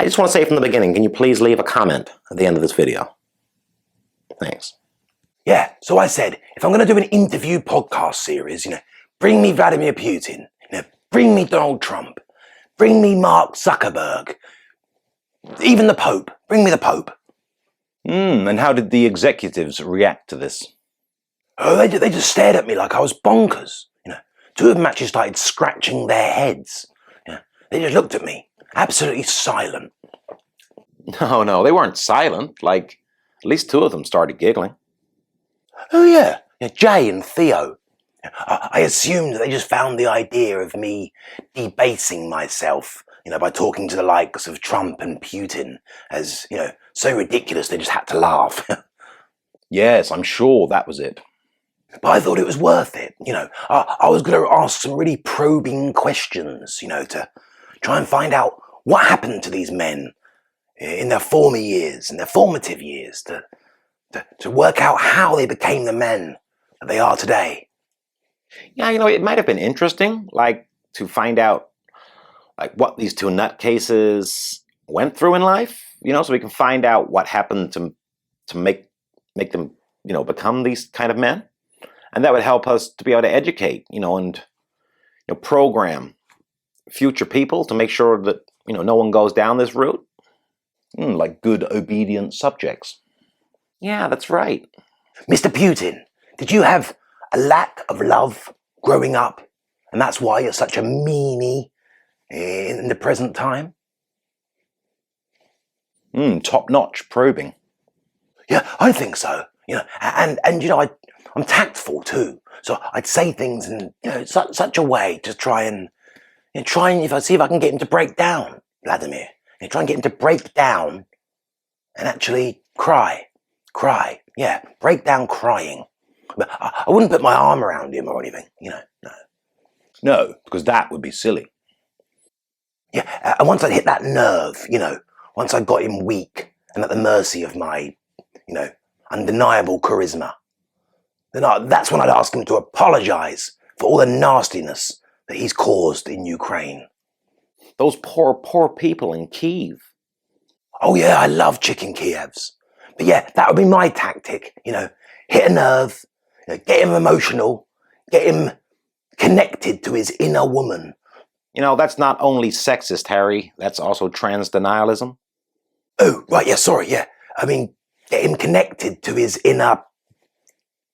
just want to say from the beginning, can you please leave a comment at the end of this video? Thanks. Yeah, so I said, if I'm going to do an interview podcast series, bring me Vladimir Putin, bring me Donald Trump, bring me Mark Zuckerberg, even the Pope, bring me the Pope. And how did the executives react to this? Oh, they just stared at me like I was bonkers. Two of them actually started scratching their heads. They just looked at me, absolutely silent. No, they weren't silent. Like, at least two of them started giggling. Oh yeah, Jay and Theo. I assumed that they just found the idea of me debasing myself, by talking to the likes of Trump and Putin as, so ridiculous they just had to laugh. Yes, I'm sure that was it. But I thought it was worth it, I was going to ask some really probing questions, to try and find out what happened to these men in their former years, in their formative years, to work out how they became the men that they are today. Yeah, it might have been interesting, to find out, what these two nutcases went through in life, so we can find out what happened to make them, become these kind of men. And that would help us to be able to educate, and program future people to make sure that, no one goes down this route. Like good, obedient subjects. Yeah, that's right. Mr. Putin, did you have a lack of love growing up? And that's why you're such a meanie in the present time? Top-notch probing. Yeah, I think so. And I'm tactful too. So I'd say things in such a way to try and see if I can get him to break down, Vladimir. Try and get him to break down and actually cry. Yeah, break down crying. But I wouldn't put my arm around him or anything, no. No, because that would be silly. Yeah, and once I hit that nerve, once I got him weak and at the mercy of my, undeniable charisma, then that's when I'd ask him to apologize for all the nastiness that he's caused in Ukraine. Those poor people in Kyiv. Oh yeah, I love chicken Kievs. But yeah, that would be my tactic, hit a nerve, get him emotional, get him connected to his inner woman. That's not only sexist, Harry, that's also trans denialism. Oh, right, yeah, sorry, yeah. I mean, get him connected to his inner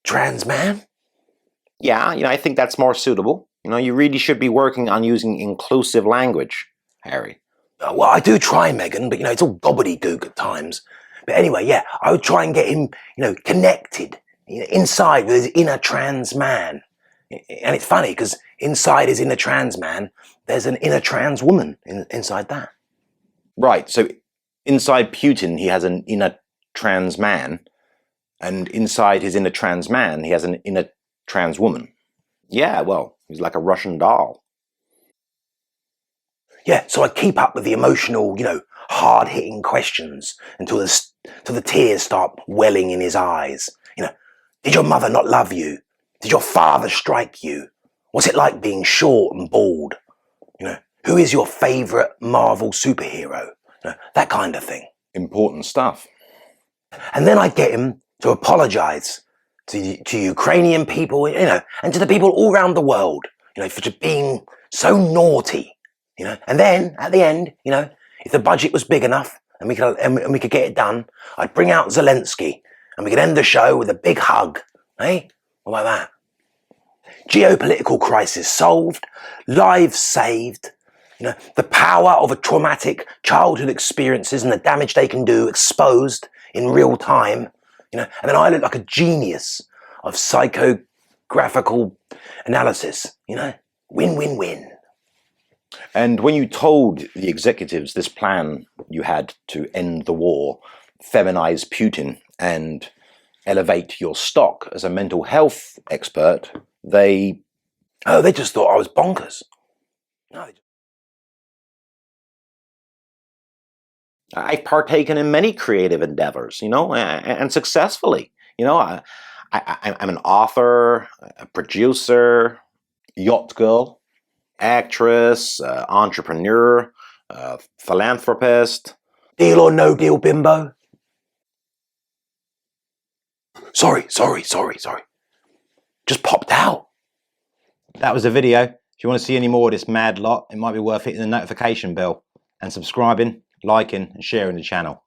trans man? Yeah, I think that's more suitable. You really should be working on using inclusive language, Harry. Well, I do try, Meghan, but, it's all gobbledygook at times. But anyway, yeah, I would try and get him, connected inside with his inner trans man. And it's funny, because inside his inner trans man, there's an inner trans woman inside that. Right, so inside Putin, he has an inner trans man, and inside his inner trans man, he has an inner trans woman. Yeah, well, he's like a Russian doll. Yeah, so I keep up with the emotional, hard-hitting questions until the tears start welling in his eyes. Did your mother not love you? Did your father strike you? What's it like being short and bald? Who is your favourite Marvel superhero? That kind of thing. Important stuff. And then I get him to apologise to Ukrainian people, and to the people all around the world, for just being so naughty, And then at the end, if the budget was big enough and we could get it done, I'd bring out Zelensky and we could end the show with a big hug. Eh? What about that? Geopolitical crisis solved, lives saved, the power of a traumatic childhood experiences and the damage they can do exposed in real time, and then I look like a genius of psychographical analysis, win-win-win. And when you told the executives this plan you had to end the war, feminize Putin, and elevate your stock as a mental health expert, they just thought I was bonkers. No, I've partaken in many creative endeavors, and successfully. I'm an author, a producer, yacht girl, actress, entrepreneur, philanthropist, Deal or no deal, bimbo? Sorry. Just popped out. That was the video. If you want to see any more of this mad lot, it might be worth hitting the notification bell and subscribing, liking and sharing the channel.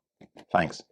Thanks.